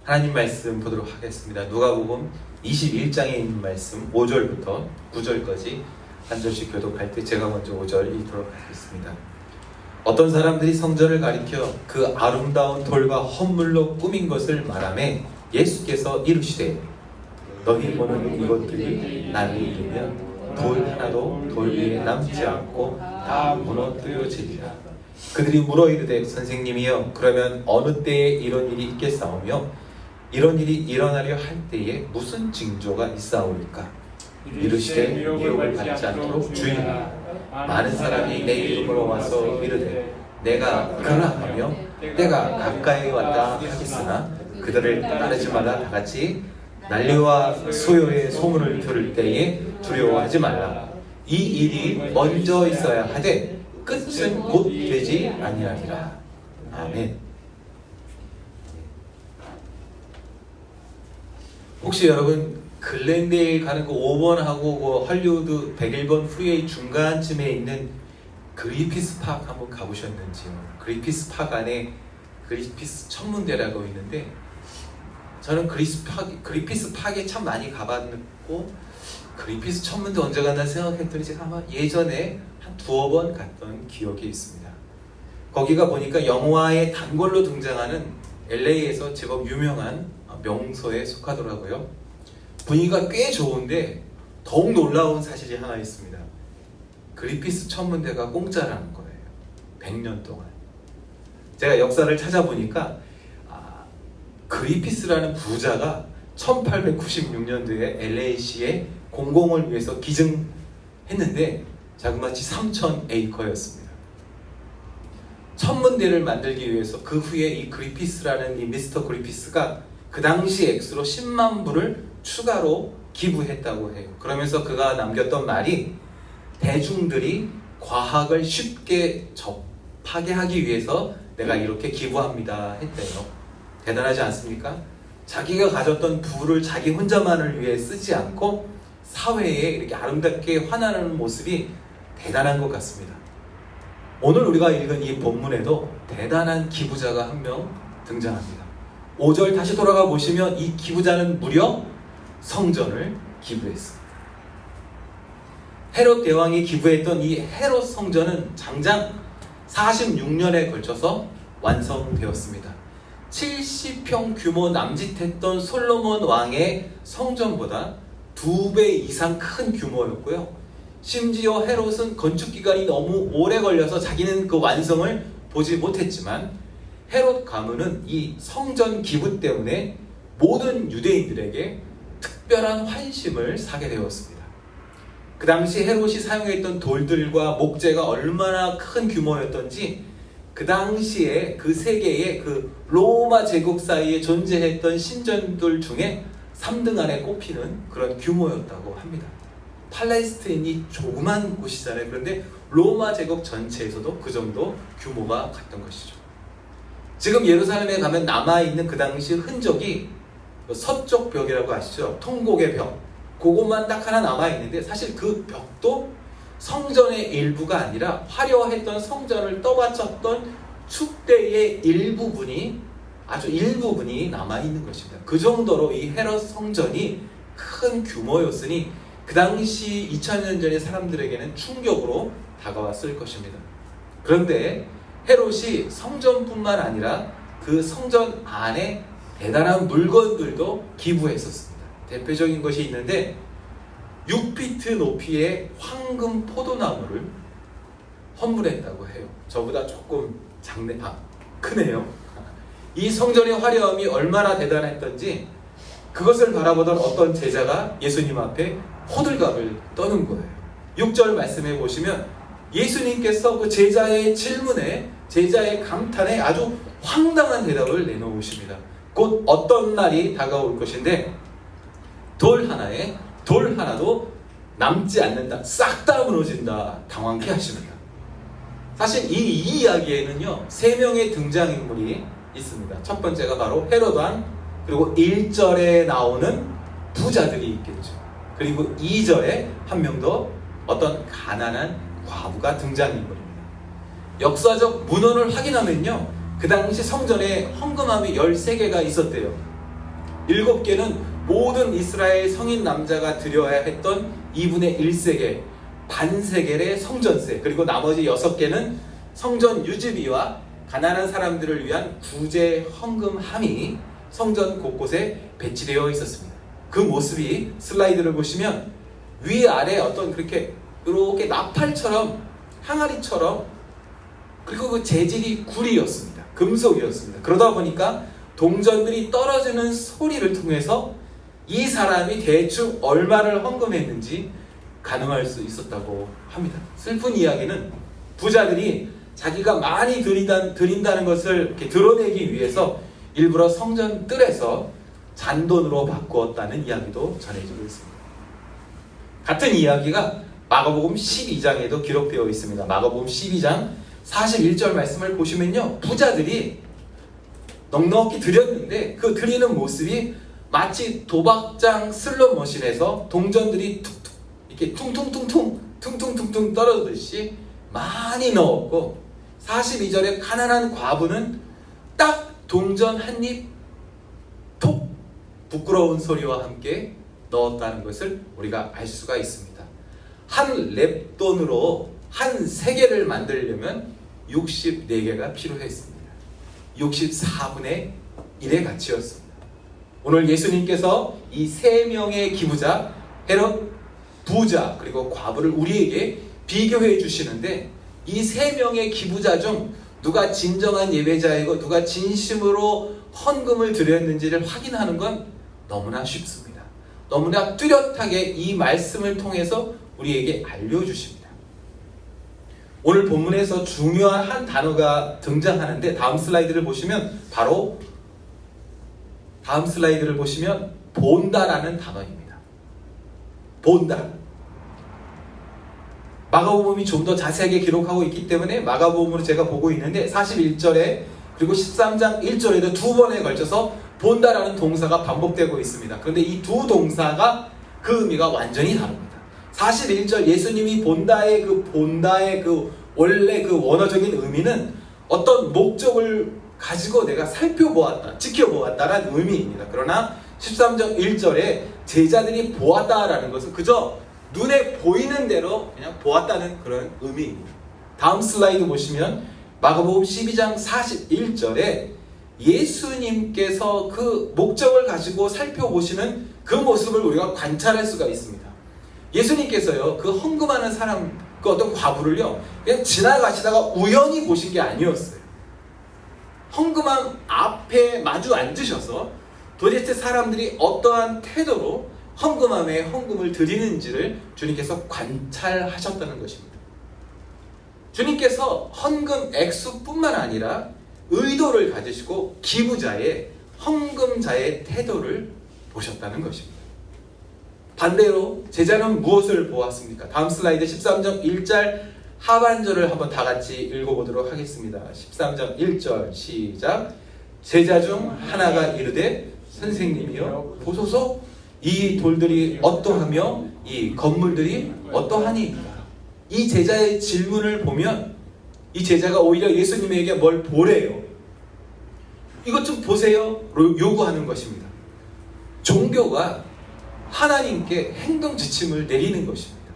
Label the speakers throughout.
Speaker 1: 하나님 말씀 보도록 하겠습니다. 누가복음 21장에 있는 말씀 5절부터 9절까지 한 절씩 교독할 때 제가 먼저 5절 읽도록 하겠습니다. 어떤 사람들이 성전을 가리켜 그 아름다운 돌과 헌물로 꾸민 것을 말하매 예수께서 이르시되 너희 보는 이것들이 나를 이르면 돌 하나도 돌 위에 남지 않고 다 무너뜨려지리라. 그들이 물어 이르되 선생님이여 그러면 어느 때에 이런 일이 있겠사오며 이런 일이 일어나려 할 때에 무슨 징조가 있사오리까? 이르시되 미혹을 받지 않도록 주의하라. 많은 사람이 내 이름으로 와서 이르되 내가 그라 하며 때가 가까이 왔다 하겠으나 그들을 따르지 말라. 다같이 난리와 수요의 소문을 들을 때에 두려워하지 말라. 이 일이 먼저 있어야 하되 끝은 곧 되지 아니하리라. 아멘. 혹시 여러분 글렌데일 가는 그 5번하고 그 할리우드 101번 프리웨이 중간쯤에 있는 그리피스 파크 한번 가보셨는지요? 그리피스 파크 안에 그리피스 천문대라고 있는데 저는 그리피스 파크에 참 많이 가봤고 그리피스 천문대 언제 갔나 생각했더니 제가 아마 예전에 한 2번 갔던 기억이 있습니다. 거기가 보니까 영화의 단골로 등장하는 LA에서 제법 유명한 명소에 속하더라고요. 분위기가 꽤 좋은데 더욱 놀라운 사실이 하나 있습니다. 그리피스 천문대가 공짜라는 거예요. 100년 동안. 제가 역사를 찾아보니까 그리피스라는 부자가 1896년도에 LA시에 공공을 위해서 기증했는데 자그마치 3,000에이커였습니다. 천문대를 만들기 위해서 그 후에 이 그리피스라는 이 미스터 그리피스가 그 당시 액수로 10만 불을 추가로 기부했다고 해요. 그러면서 그가 남겼던 말이 대중들이 과학을 쉽게 접하게 하기 위해서 내가 이렇게 기부합니다 했대요. 대단하지 않습니까? 자기가 가졌던 부를 자기 혼자만을 위해 쓰지 않고 사회에 이렇게 아름답게 환원하는 모습이 대단한 것 같습니다. 오늘 우리가 읽은 이 본문에도 대단한 기부자가 한 명 등장합니다. 5절 다시 돌아가 보시면 이 기부자는 무려 성전을 기부했습니다. 헤롯 대왕이 기부했던 이 헤롯 성전은 장장 46년에 걸쳐서 완성되었습니다. 70평 규모 남짓했던 솔로몬 왕의 성전보다 2배 이상 큰 규모였고요. 심지어 헤롯은 건축 기간이 너무 오래 걸려서 자기는 그 완성을 보지 못했지만 헤롯 가문은 이 성전 기부 때문에 모든 유대인들에게 특별한 환심을 사게 되었습니다. 그 당시 헤롯이 사용했던 돌들과 목재가 얼마나 큰 규모였던지 그 당시에 그 세계의 그 로마 제국 사이에 존재했던 신전들 중에 3등 안에 꼽히는 그런 규모였다고 합니다. 팔레스타인이 조그만 곳이잖아요. 그런데 로마 제국 전체에서도 그 정도 규모가 갔던 것이죠. 지금 예루살렘에 가면 남아있는 그 당시 흔적이 서쪽 벽이라고 아시죠? 통곡의 벽. 그것만 딱 하나 남아있는데 사실 그 벽도 성전의 일부가 아니라 화려했던 성전을 떠받쳤던 축대의 일부분이 아주 일부분이 남아있는 것입니다. 그 정도로 이 헤롯 성전이 큰 규모였으니 그 당시 2000년 전의 사람들에게는 충격으로 다가왔을 것입니다. 그런데 헤롯이 성전뿐만 아니라 그 성전 안에 대단한 물건들도 기부했었습니다. 대표적인 것이 있는데 6피트 높이의 황금 포도나무를 헌물했다고 해요. 저보다 조금 크네요. 이 성전의 화려함이 얼마나 대단했던지 그것을 바라보던 어떤 제자가 예수님 앞에 호들갑을 떠는 거예요. 6절 말씀해 보시면 예수님께서 그 제자의 질문에 제자의 감탄에 아주 황당한 대답을 내놓으십니다. 곧 어떤 날이 다가올 것인데 돌 하나도 남지 않는다. 싹 다 무너진다. 당황케 하십니다. 사실 이 이야기에는요 3명의 등장인물이 있습니다. 첫 번째가 바로 헤롯 왕, 그리고 1절에 나오는 부자들이 있겠죠. 그리고 2절에 한 명 더 어떤 가난한 과부가 등장인물입니다. 역사적 문헌을 확인하면요 그 당시 성전에 헌금함이 13개가 있었대요. 7개는 모든 이스라엘 성인 남자가 드려야 했던 2분의 1세겔, 반세겔의 성전세, 그리고 나머지 6개는 성전 유지비와 가난한 사람들을 위한 구제 헌금함이 성전 곳곳에 배치되어 있었습니다. 그 모습이 슬라이드를 보시면 위아래 어떤 그렇게 이렇게 나팔처럼, 항아리처럼, 그리고 그 재질이 구리였습니다. 금속이었습니다. 그러다 보니까 동전들이 떨어지는 소리를 통해서 이 사람이 대충 얼마를 헌금했는지 가늠할 수 있었다고 합니다. 슬픈 이야기는 부자들이 자기가 많이 드린다는 것을 이렇게 드러내기 위해서 일부러 성전 뜰에서 잔돈으로 바꾸었다는 이야기도 전해지고 있습니다. 같은 이야기가 마가복음 12장에도 기록되어 있습니다. 마가복음 12장 41절 말씀을 보시면요, 부자들이 넉넉히 드렸는데 그 드리는 모습이 마치 도박장 슬롯머신에서 동전들이 툭툭 이렇게 퉁퉁퉁퉁 떨어지듯이 많이 넣었고, 42절에 가난한 과부는 딱 동전 한 입 톡 부끄러운 소리와 함께 넣었다는 것을 우리가 알 수가 있습니다. 한 렙돈으로 한 세겔을 만들려면 64개가 필요했습니다. 64분의 1의 가치였습니다. 오늘 예수님께서 이 3명의 기부자, 헤롯, 부자, 그리고 과부를 우리에게 비교해 주시는데, 이 3명의 기부자 중 누가 진정한 예배자이고 누가 진심으로 헌금을 드렸는지를 확인하는 건 너무나 쉽습니다. 너무나 뚜렷하게 이 말씀을 통해서 우리에게 알려주십니다. 오늘 본문에서 중요한 한 단어가 등장하는데, 다음 슬라이드를 보시면 본다라는 단어입니다. 본다. 마가복음이 좀 더 자세하게 기록하고 있기 때문에 마가복음으로 제가 보고 있는데, 41절에 그리고 13장 1절에도 2번에 걸쳐서 본다라는 동사가 반복되고 있습니다. 그런데 이 두 동사가 그 의미가 완전히 다릅니다. 41절 예수님이 본다의 그 원래 그 원어적인 의미는 어떤 목적을 가지고 내가 살펴보았다, 지켜보았다라는 의미입니다. 그러나 13장 1절에 제자들이 보았다라는 것은 그저 눈에 보이는 대로 그냥 보았다는 그런 의미입니다. 다음 슬라이드 보시면 마가복음 12장 41절에 예수님께서 그 목적을 가지고 살펴보시는 그 모습을 우리가 관찰할 수가 있습니다. 예수님께서요, 그 헌금하는 사람, 그 어떤 과부를요, 그냥 지나가시다가 우연히 보신 게 아니었어요. 헌금함 앞에 마주 앉으셔서 도대체 사람들이 어떠한 태도로 헌금함에 헌금을 드리는지를 주님께서 관찰하셨다는 것입니다. 주님께서 헌금 액수뿐만 아니라 의도를 가지시고 기부자의, 헌금자의 태도를 보셨다는 것입니다. 반대로 제자는 무엇을 보았습니까? 다음 슬라이드 13장 1절 하반절을 한번 다 같이 읽어보도록 하겠습니다. 13장 1절 시작. 제자 중 하나가 이르되 선생님이여 보소서, 이 돌들이 어떠하며 이 건물들이 어떠하니? 이 제자의 질문을 보면 이 제자가 오히려 예수님에게 뭘 보래요. 이것 좀 보세요 요구하는 것입니다. 종교가 하나님께 행동 지침을 내리는 것입니다.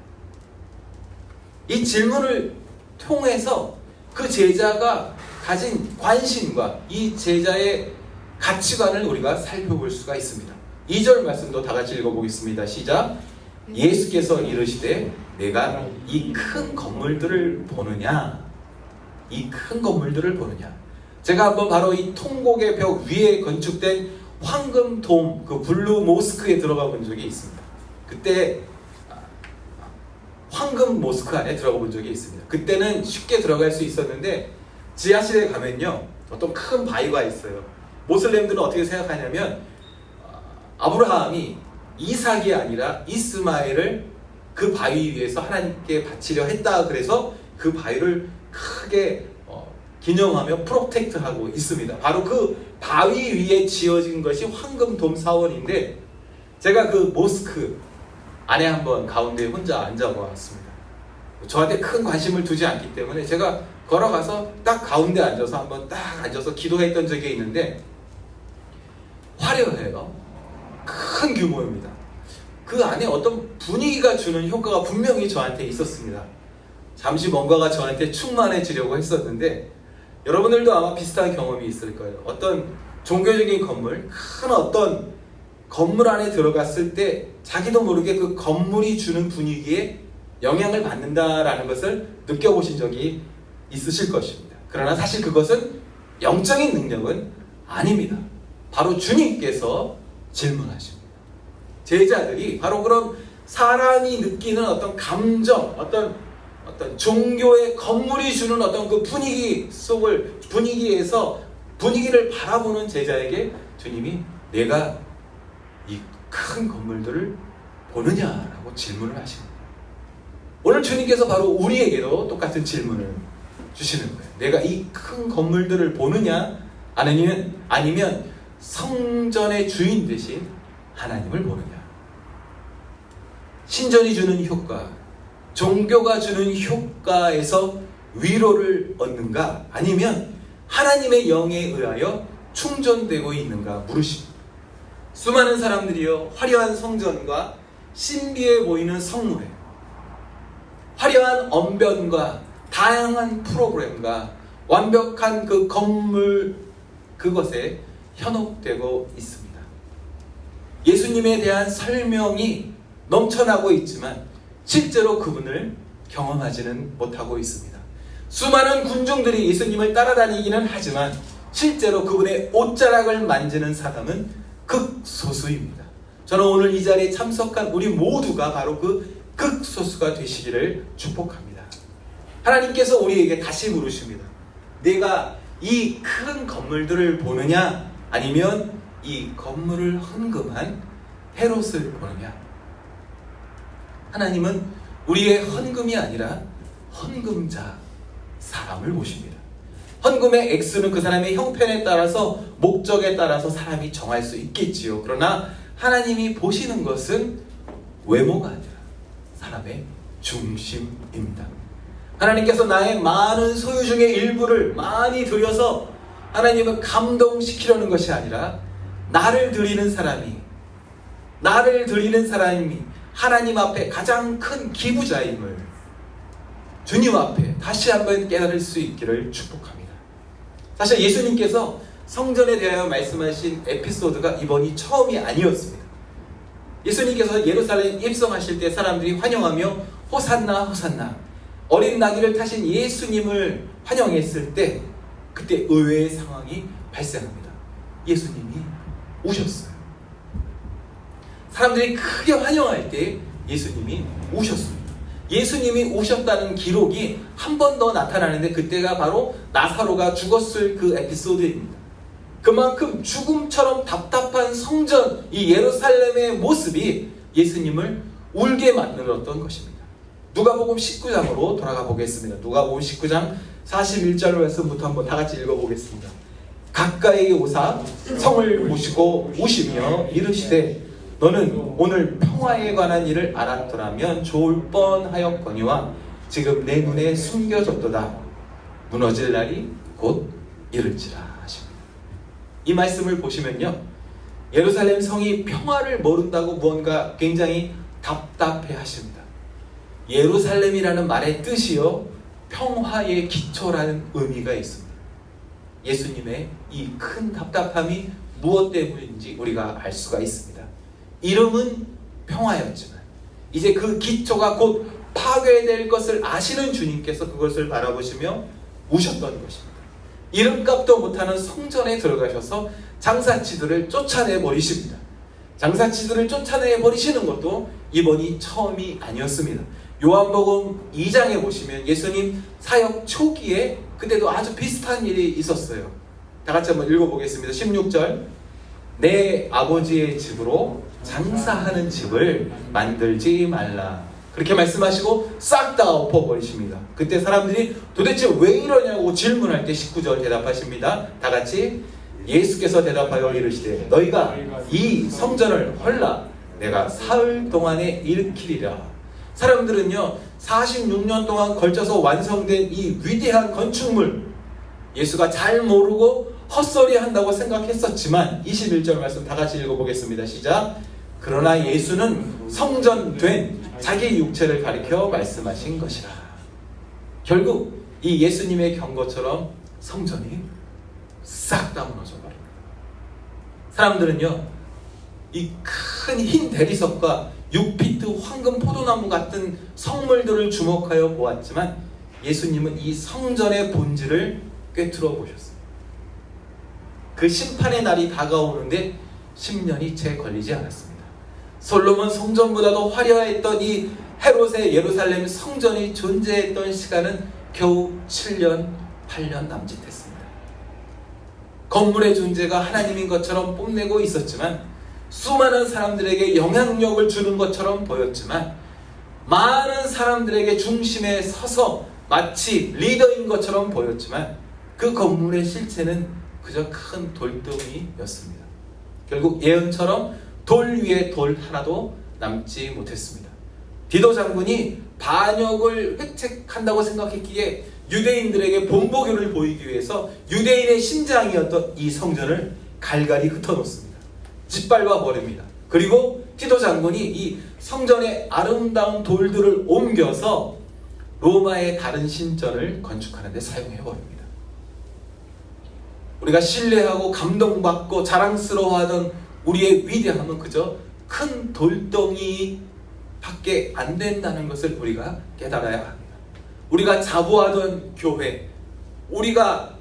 Speaker 1: 이 질문을 통해서 그 제자가 가진 관심과 이 제자의 가치관을 우리가 살펴볼 수가 있습니다. 2절 말씀도 다 같이 읽어보겠습니다. 시작. 예수께서 이르시되 내가 이 큰 건물들을 보느냐? 이 큰 건물들을 보느냐? 제가 한번 바로 이 통곡의 벽 위에 건축된 황금돔, 그 블루 모스크에 들어가 본 적이 있습니다. 그때 황금 모스크 안에 들어가 본 적이 있습니다. 그때는 쉽게 들어갈 수 있었는데 지하실에 가면요, 어떤 큰 바위가 있어요. 모슬렘들은 어떻게 생각하냐면 아브라함이 이삭이 아니라 이스마엘을 그 바위 위에서 하나님께 바치려 했다. 그래서 그 바위를 크게 기념하며 프로텍트하고 있습니다. 바로 그 바위 위에 지어진 것이 황금돔 사원인데, 제가 그 모스크 안에 한번 가운데 혼자 앉아보았습니다. 저한테 큰 관심을 두지 않기 때문에 제가 걸어가서 딱 가운데 앉아서 한번 딱 앉아서 기도했던 적이 있는데, 화려해요. 큰 규모입니다. 그 안에 어떤 분위기가 주는 효과가 분명히 저한테 있었습니다. 잠시 뭔가가 저한테 충만해지려고 했었는데 여러분들도 아마 비슷한 경험이 있을 거예요. 어떤 종교적인 건물, 큰 어떤 건물 안에 들어갔을 때 자기도 모르게 그 건물이 주는 분위기에 영향을 받는다라는 것을 느껴보신 적이 있으실 것입니다. 그러나 사실 그것은 영적인 능력은 아닙니다. 바로 주님께서 질문하십니다. 제자들이 바로 그런 사람이 느끼는 어떤 감정, 어떤 종교의 건물이 주는 어떤 그 분위기에서 분위기를 바라보는 제자에게 주님이 내가 이 큰 건물들을 보느냐라고 질문을 하십니다. 오늘 주님께서 바로 우리에게도 똑같은 질문을 주시는 거예요. 내가 이 큰 건물들을 보느냐 아니면 성전의 주인 되신 하나님을 보느냐. 신전이 주는 효과, 종교가 주는 효과에서 위로를 얻는가 아니면 하나님의 영에 의하여 충전되고 있는가 물으십니다. 수많은 사람들이요 화려한 성전과 신비해 보이는 성물에 화려한 언변과 다양한 프로그램과 완벽한 그 건물 그것에 현혹되고 있습니다. 예수님에 대한 설명이 넘쳐나고 있지만 실제로 그분을 경험하지는 못하고 있습니다. 수많은 군중들이 예수님을 따라다니기는 하지만 실제로 그분의 옷자락을 만지는 사람은 극소수입니다. 저는 오늘 이 자리에 참석한 우리 모두가 바로 그 극소수가 되시기를 축복합니다. 하나님께서 우리에게 다시 물으십니다. 내가 이 큰 건물들을 보느냐 아니면 이 건물을 헌금한 헤롯을 보느냐. 하나님은 우리의 헌금이 아니라 헌금자 사람을 보십니다. 헌금의 액수는 그 사람의 형편에 따라서 목적에 따라서 사람이 정할 수 있겠지요. 그러나 하나님이 보시는 것은 외모가 아니라 사람의 중심입니다. 하나님께서 나의 많은 소유 중의 일부를 많이 들여서 하나님을 감동시키려는 것이 아니라 나를 드리는 사람이 하나님 앞에 가장 큰 기부자임을 주님 앞에 다시 한번 깨달을 수 있기를 축복합니다. 사실 예수님께서 성전에 대하여 말씀하신 에피소드가 이번이 처음이 아니었습니다. 예수님께서 예루살렘 입성하실 때 사람들이 환영하며 호산나 호산나 어린 나귀를 타신 예수님을 환영했을 때 그때 의외의 상황이 발생합니다. 예수님이 우셨어요. 사람들이 크게 환영할 때 예수님이 우셨습니다. 예수님이 우셨다는 기록이 한 번 더 나타나는데 그때가 바로 나사로가 죽었을 그 에피소드입니다. 그만큼 죽음처럼 답답한 성전 이 예루살렘의 모습이 예수님을 울게 만들었던 것입니다. 누가복음 19장으로 돌아가 보겠습니다. 누가복음 19장 41절 말씀부터 한번 다 같이 읽어보겠습니다. 가까이 오사 성을 보시고 우시며 이르시되 너는 오늘 평화에 관한 일을 알았더라면 좋을 뻔하였거니와 지금 내 눈에 숨겨졌도다. 무너질 날이 곧 이를지라 하십니다. 이 말씀을 보시면요 예루살렘 성이 평화를 모른다고 무언가 굉장히 답답해 하십니다. 예루살렘이라는 말의 뜻이요 평화의 기초라는 의미가 있습니다. 예수님의 이 큰 답답함이 무엇 때문인지 우리가 알 수가 있습니다. 이름은 평화였지만 이제 그 기초가 곧 파괴될 것을 아시는 주님께서 그것을 바라보시며 우셨던 것입니다. 이름값도 못하는 성전에 들어가셔서 장사치들을 쫓아내 버리십니다. 장사치들을 쫓아내 버리시는 것도 이번이 처음이 아니었습니다. 요한복음 2장에 보시면 예수님 사역 초기에 그때도 아주 비슷한 일이 있었어요. 다 같이 한번 읽어보겠습니다. 16절 내 아버지의 집으로 장사하는 집을 만들지 말라. 그렇게 말씀하시고 싹 다 엎어버리십니다. 그때 사람들이 도대체 왜 이러냐고 질문할 때 19절 대답하십니다. 다 같이 예수께서 대답하여 이르시되 너희가 이 성전을 헐라 내가 사흘 동안에 일으키리라. 사람들은요 46년 동안 걸쳐서 완성된 이 위대한 건축물 예수가 잘 모르고 헛소리 한다고 생각했었지만 21절 말씀 다 같이 읽어보겠습니다. 시작. 그러나 예수는 성전된 자기 육체를 가리켜 말씀하신 것이라. 결국 이 예수님의 경고처럼 성전이 싹 다 무너져 버립니다. 사람들은요, 이 큰 흰 대리석과 6피트 황금 포도나무 같은 성물들을 주목하여 보았지만 예수님은 이 성전의 본질을 꿰뚫어 보셨어요. 그 심판의 날이 다가오는데 10년이 채 걸리지 않았습니다. 솔로몬 성전보다도 화려했던 이 헤롯의 예루살렘 성전이 존재했던 시간은 겨우 7년, 8년 남짓했습니다. 건물의 존재가 하나님인 것처럼 뽐내고 있었지만, 수많은 사람들에게 영향력을 주는 것처럼 보였지만, 많은 사람들에게 중심에 서서 마치 리더인 것처럼 보였지만, 그 건물의 실체는 그저 큰 돌덩이였습니다. 결국 예언처럼 돌 위에 돌 하나도 남지 못했습니다. 디도 장군이 반역을 획책한다고 생각했기에 유대인들에게 본보기를 보이기 위해서 유대인의 심장이었던 이 성전을 갈갈이 흩어놓습니다. 짓밟아 버립니다. 그리고 티도 장군이 이 성전의 아름다운 돌들을 옮겨서 로마의 다른 신전을 건축하는 데 사용해 버립니다. 우리가 신뢰하고 감동받고 자랑스러워하던 우리의 위대함은 그저 큰 돌덩이 밖에 안 된다는 것을 우리가 깨달아야 합니다. 우리가 자부하던 교회, 우리가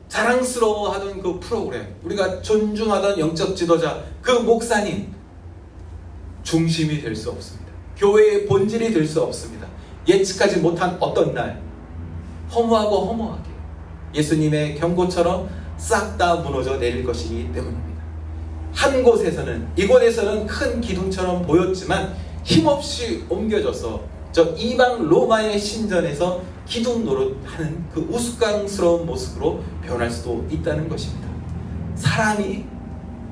Speaker 1: 자랑스러워하던 그 프로그램, 우리가 존중하던 영적 지도자, 그 목사님 중심이 될 수 없습니다. 교회의 본질이 될 수 없습니다. 예측하지 못한 어떤 날 허무하고 허무하게 예수님의 경고처럼 싹 다 무너져 내릴 것이기 때문입니다. 한 곳에서는, 이곳에서는 큰 기둥처럼 보였지만 힘없이 옮겨져서 저 이방 로마의 신전에서 기둥 노릇하는 그 우스꽝스러운 모습으로 변할 수도 있다는 것입니다. 사람이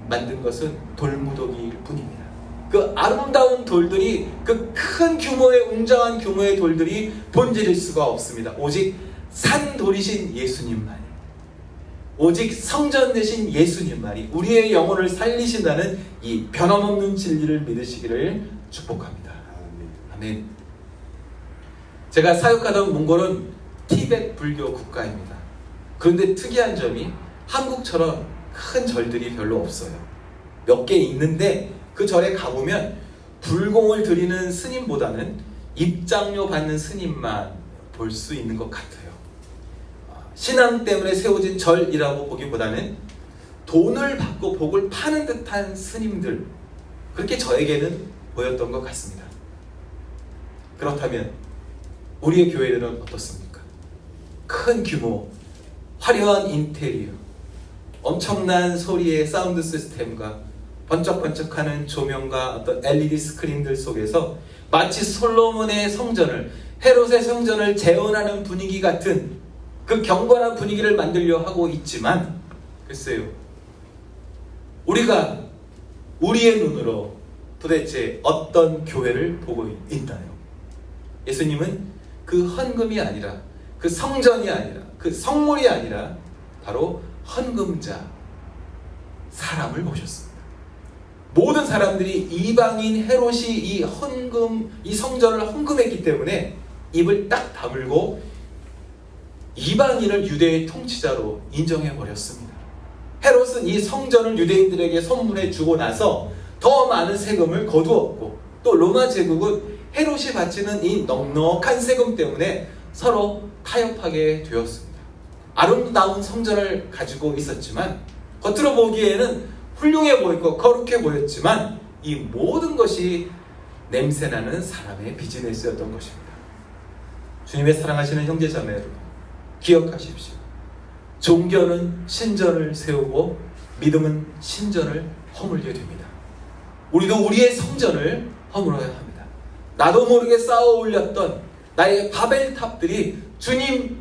Speaker 1: 만든 것은 돌무더기일 뿐입니다. 그 아름다운 돌들이, 그 큰 규모의 웅장한 규모의 돌들이 본질일 수가 없습니다. 오직 산돌이신 예수님만이, 오직 성전 되신 예수님만이 우리의 영혼을 살리신다는 이 변함없는 진리를 믿으시기를 축복합니다. 아멘. 제가 사역하던 몽골은 티베트 불교 국가입니다. 그런데 특이한 점이 한국처럼 큰 절들이 별로 없어요. 몇 개 있는데 그 절에 가보면 불공을 드리는 스님보다는 입장료 받는 스님만 볼 수 있는 것 같아요. 신앙 때문에 세워진 절이라고 보기보다는 돈을 받고 복을 파는 듯한 스님들, 그렇게 저에게는 보였던 것 같습니다. 그렇다면 우리의 교회들은 어떻습니까? 큰 규모, 화려한 인테리어, 엄청난 소리의 사운드 시스템과 번쩍번쩍하는 조명과 어떤 LED 스크린들 속에서 마치 솔로몬의 성전을, 헤롯의 성전을 재현하는 분위기 같은 그 경건한 분위기를 만들려 하고 있지만, 글쎄요, 우리가 우리의 눈으로 도대체 어떤 교회를 보고 있나요? 예수님은 그 헌금이 아니라, 그 성전이 아니라, 그 성물이 아니라 바로 헌금자 사람을 보셨습니다. 모든 사람들이 이방인 헤롯이 이 헌금, 이 성전을 헌금했기 때문에 입을 딱 다물고 이방인을 유대의 통치자로 인정해버렸습니다. 헤롯은 이 성전을 유대인들에게 선물해 주고 나서 더 많은 세금을 거두었고, 또 로마 제국은 헤롯이 바치는 이 넉넉한 세금 때문에 서로 타협하게 되었습니다. 아름다운 성전을 가지고 있었지만, 겉으로 보기에는 훌륭해 보이고 거룩해 보였지만, 이 모든 것이 냄새나는 사람의 비즈니스였던 것입니다. 주님의 사랑하시는 형제자매 여러분, 기억하십시오. 종교는 신전을 세우고 믿음은 신전을 허물게 됩니다. 우리도 우리의 성전을 허물어야 합니다. 나도 모르게 쌓아 올렸던 나의 바벨탑들이 주님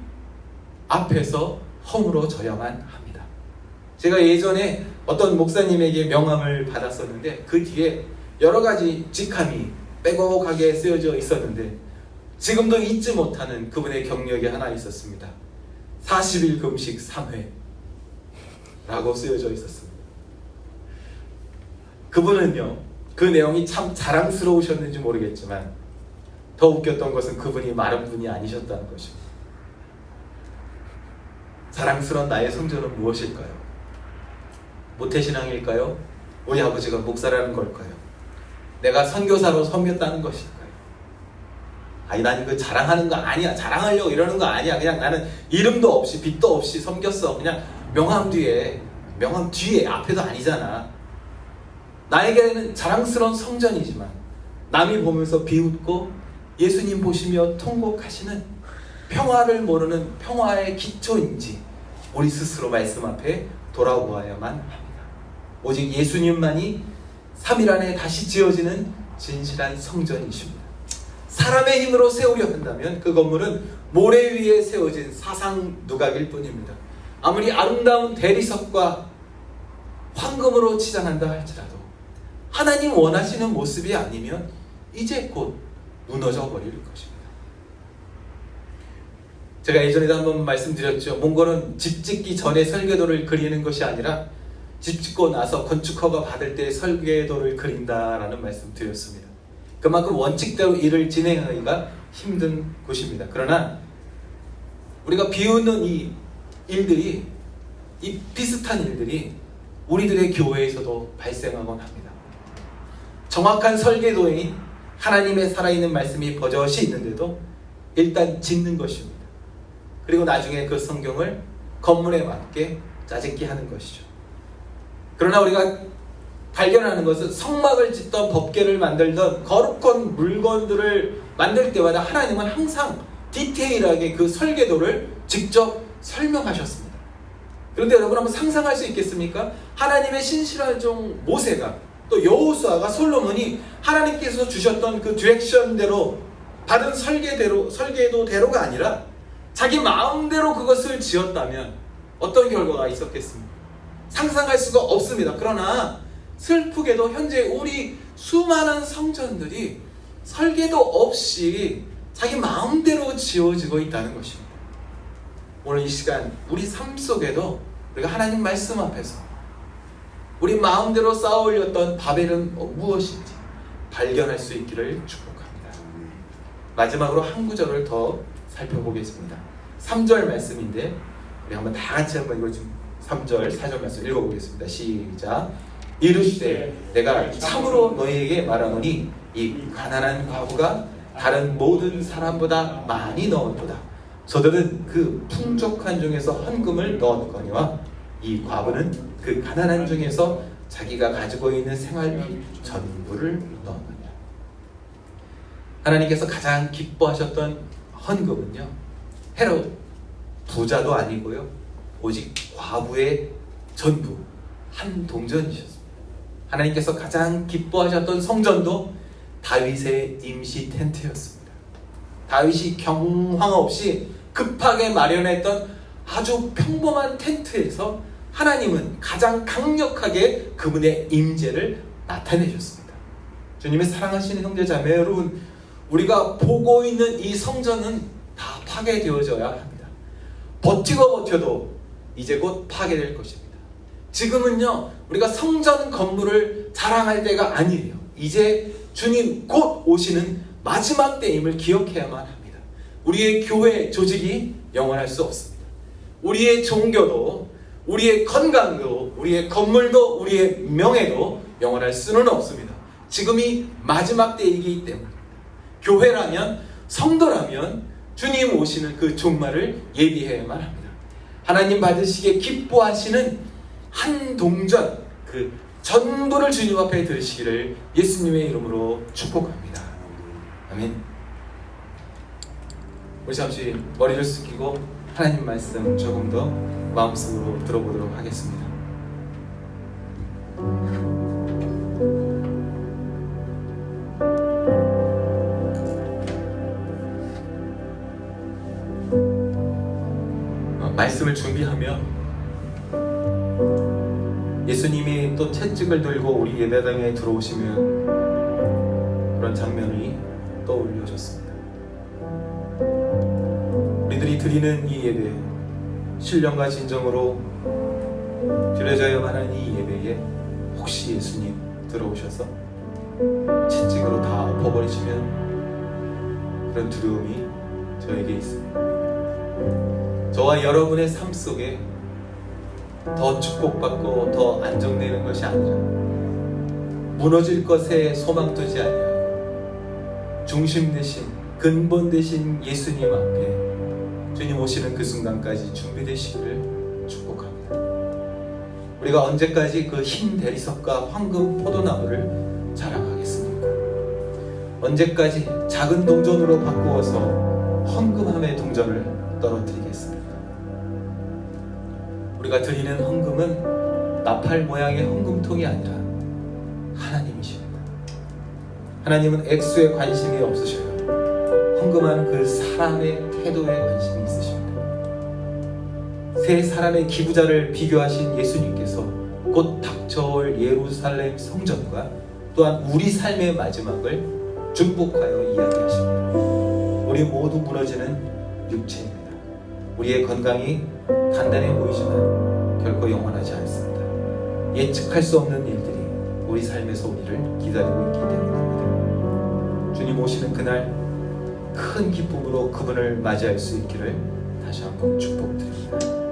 Speaker 1: 앞에서 허물어져야만 합니다. 제가 예전에 어떤 목사님에게 명함을 받았었는데 그 뒤에 여러 가지 직함이 빼곡하게 쓰여져 있었는데, 지금도 잊지 못하는 그분의 경력이 하나 있었습니다. 40일 금식 3회 라고 쓰여져 있었습니다. 그분은요, 그 내용이 참 자랑스러우셨는지 모르겠지만 더 웃겼던 것은 그분이 마른 분이 아니셨다는 것입니다. 자랑스러운 나의 성전은 무엇일까요? 모태신앙일까요? 우리 아버지가 목사라는 걸까요? 내가 선교사로 섬겼다는 것일까요? 아니, 난 그 자랑하는 거 아니야. 자랑하려고 이러는 거 아니야. 그냥 나는 이름도 없이 빚도 없이 섬겼어. 그냥 명함 뒤에 앞에도 아니잖아. 나에게는 자랑스러운 성전이지만 남이 보면서 비웃고 예수님 보시며 통곡하시는 평화를 모르는 평화의 기초인지 우리 스스로 말씀 앞에 돌아보아야만 합니다. 오직 예수님만이 3일 안에 다시 지어지는 진실한 성전이십니다. 사람의 힘으로 세우려 한다면 그 건물은 모래 위에 세워진 사상 누각일 뿐입니다. 아무리 아름다운 대리석과 황금으로 치장한다 할지라도 하나님 원하시는 모습이 아니면 이제 곧 무너져 버릴 것입니다. 제가 예전에도 한번 말씀드렸죠. 몽골은 집 짓기 전에 설계도를 그리는 것이 아니라 집 짓고 나서 건축허가 받을 때 설계도를 그린다라는 말씀 드렸습니다. 그만큼 원칙대로 일을 진행하기가 힘든 곳입니다. 그러나 우리가 비웃는 이 일들이, 이 비슷한 일들이 우리들의 교회에서도 발생하곤 합니다. 정확한 설계도인 하나님의 살아있는 말씀이 버젓이 있는데도 일단 짓는 것입니다. 그리고 나중에 그 성경을 건물에 맞게 짜집기 하는 것이죠. 그러나 우리가 발견하는 것은 성막을 짓던 법궤를 만들던 거룩한 물건들을 만들 때마다 하나님은 항상 디테일하게 그 설계도를 직접 설명하셨습니다. 그런데 여러분 한번 상상할 수 있겠습니까? 하나님의 신실한 종 모세가 또 여호수아가 솔로몬이 하나님께서 주셨던 그 디렉션대로 받은 설계도대로가 아니라 자기 마음대로 그것을 지었다면 어떤 결과가 있었겠습니까? 상상할 수가 없습니다. 그러나 슬프게도 현재 우리 수많은 성전들이 설계도 없이 자기 마음대로 지어지고 있다는 것입니다. 오늘 이 시간 우리 삶 속에도 우리가 하나님 말씀 앞에서 우리 마음대로 쌓아 올렸던 바벨은 무엇인지 발견할 수 있기를 축복합니다. 마지막으로 한 구절을 더 살펴보겠습니다. 3절 말씀인데 우리 한번 다 같이 한번 이거 좀 3절 4절 말씀 읽어보겠습니다. 시작. 이르시되 내가 참으로 너희에게 말하노니 이 가난한 과부가 다른 모든 사람보다 많이 넣었도다. 저들은 그 풍족한 중에서 헌금을 넣었거니와 이 과부는 그 가난한 중에서 자기가 가지고 있는 생활비 전부를 넣었느냐. 하나님께서 가장 기뻐하셨던 헌금은요, 헤롯 부자도 아니고요, 오직 과부의 전부 한 동전이셨습니다. 하나님께서 가장 기뻐하셨던 성전도 다윗의 임시 텐트였습니다. 다윗이 경황 없이 급하게 마련했던 아주 평범한 텐트에서 하나님은 가장 강력하게 그분의 임재를 나타내셨습니다. 주님의 사랑하시는 형제자매 여러분, 우리가 보고 있는 이 성전은 다 파괴되어져야 합니다. 버텨도 이제 곧 파괴될 것입니다. 지금은요, 우리가 성전 건물을 자랑할 때가 아니에요. 이제 주님 곧 오시는 마지막 때임을 기억해야만 합니다. 우리의 교회 조직이 영원할 수 없습니다. 우리의 종교도, 우리의 건강도, 우리의 건물도, 우리의 명예도 영원할 수는 없습니다. 지금이 마지막 때이기 때문입니다. 교회라면, 성도라면 주님 오시는 그 종말을 예비해야만 합니다. 하나님 받으시기에 기뻐하시는 한 동전, 그 전부를 주님 앞에 드리시기를 예수님의 이름으로 축복합니다. 아멘. 우리 잠시 머리를 숙이고 하나님 말씀 조금 더 마음속으로 들어보도록 하겠습니다. 말씀을 준비하며 예수님이 또 채찍을 들고 우리 예배당에 들어오시면 그런 장면이 떠올려졌습니다. 우리들이 드리는 이 예배, 신령과 진정으로 드려져야만 하는 이 예배에 혹시 예수님 들어오셔서 채찍으로 다 엎어버리시면 그런 두려움이 저에게 있습니다. 저와 여러분의 삶 속에 더 축복받고 더 안정되는 것이 아니라 무너질 것에 소망 두지 아니하고 중심 되신 근본 되신 예수님 앞에 주님 오시는 그 순간까지 준비되시기를 축복합니다. 우리가 언제까지 그 흰 대리석과 황금 포도나무를 자랑하겠습니까? 언제까지 작은 동전으로 바꾸어서 헌금함의 동전을 떨어뜨리겠습니까? 우리가 드리는 헌금은 나팔 모양의 헌금통이 아니라 하나님이십니다. 하나님은 액수에 관심이 없으셔요. 헌금하는 그 사람의 태도에 관심이 있으십니다. 세 사람의 기부자를 비교하신 예수님께서 곧 닥쳐올 예루살렘 성전과 또한 우리 삶의 마지막을 중복하여 이야기하십니다. 우리 모두 무너지는 육체입니다. 우리의 건강이 단단해 보이지만 결코 영원하지 않습니다. 예측할 수 없는 일들이 우리 삶에서 우리를 기다리고 있기 때문입니다. 주님 오시는 그날 큰 기쁨으로 그분을 맞이할 수 있기를 다시 한번 축복드립니다.